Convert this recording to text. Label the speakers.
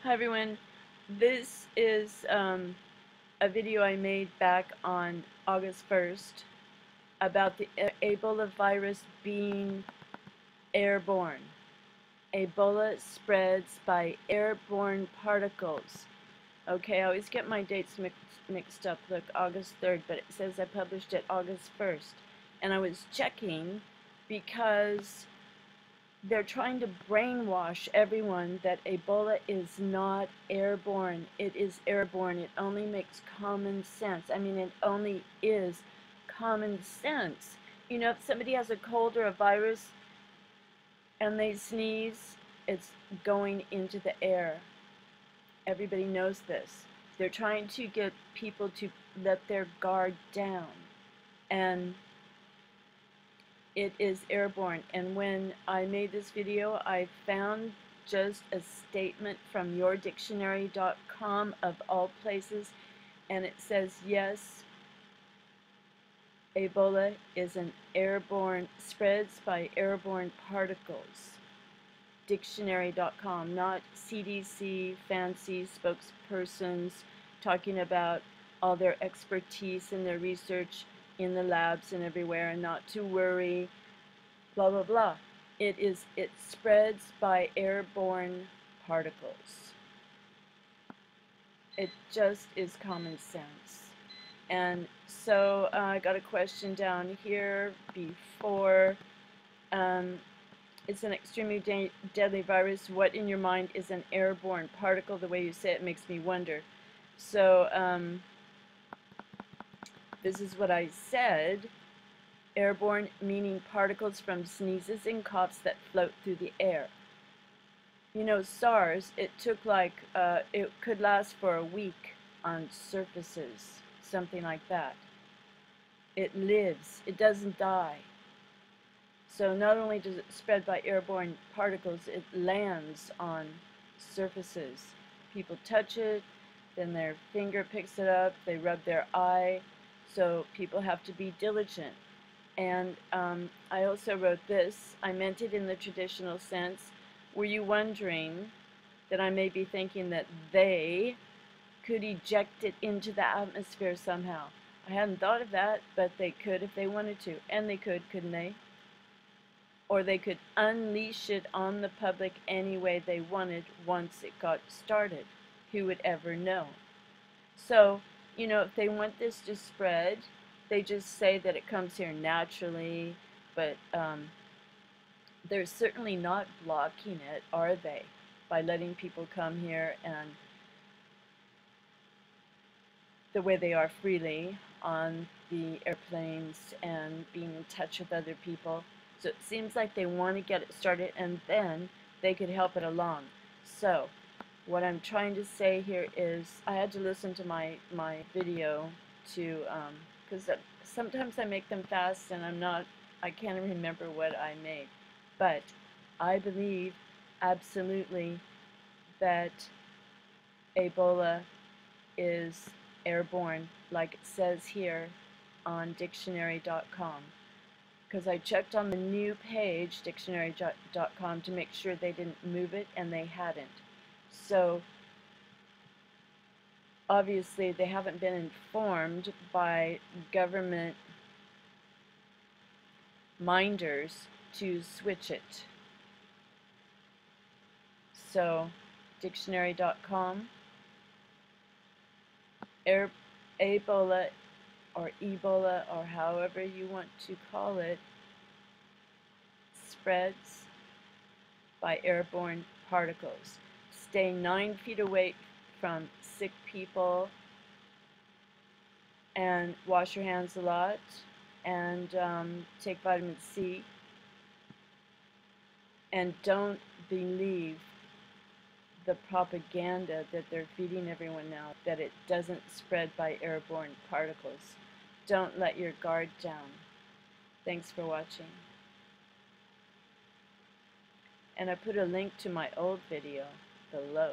Speaker 1: Hi everyone, this is a video I made back on August 1st about the Ebola virus being airborne. Ebola spreads by airborne particles. Okay, I always get my dates mixed up. Look, August 3rd, but it says I published it August 1st. And I was checking because they're trying to brainwash everyone that Ebola is not airborne. It is airborne. It only makes common sense. I mean, it only is common sense. You know, if somebody has a cold or a virus and they sneeze, it's going into the air. Everybody knows this. They're trying to get people to let their guard down. And it is airborne. And when I made this video, I found just a statement from yourdictionary.com of all places, and it says, yes, Ebola is an airborne, spreads by airborne particles. Dictionary.com, not CDC fancy spokespersons talking about all their expertise and their research in the labs and everywhere, and not to worry, blah blah blah. It spreads by airborne particles. It just is common sense. And so I got a question down here before. It's an extremely deadly virus. What in your mind is an airborne particle? The way you say it makes me wonder. So this is what I said. Airborne meaning particles from sneezes and coughs that float through the air. You know, SARS, it took like, it could last for a week on surfaces, something like that. It lives, it doesn't die. So not only does it spread by airborne particles, it lands on surfaces. People touch it, then their finger picks it up, they rub their eye, so people have to be diligent. And I also wrote this. I meant it in the traditional sense. Were you wondering that I may be thinking that they could eject it into the atmosphere somehow? I hadn't thought of that, but they could if they wanted to. And they could, couldn't they? Or they could unleash it on the public any way they wanted once it got started. Who would ever know? So, you know, if they want this to spread, they just say that it comes here naturally, but they're certainly not blocking it, are they? By letting people come here and the way they are freely on the airplanes and being in touch with other people. So it seems like they want to get it started and then they could help it along. So what I'm trying to say here is I had to listen to my video to because sometimes I make them fast and I can't remember what I made. But I believe absolutely that Ebola is airborne, like it says here on dictionary.com. Because I checked on the new page, dictionary.com, to make sure they didn't move it, and they hadn't. So obviously they haven't been informed by government minders to switch it. So dictionary.com, Ebola or Ebola or however you want to call it, spreads by airborne particles. Stay 9 feet away from sick people and wash your hands a lot and take vitamin C, and don't believe the propaganda that they're feeding everyone now, that it doesn't spread by airborne particles. Don't let your guard down. Thanks for watching. And I put a link to my old video below.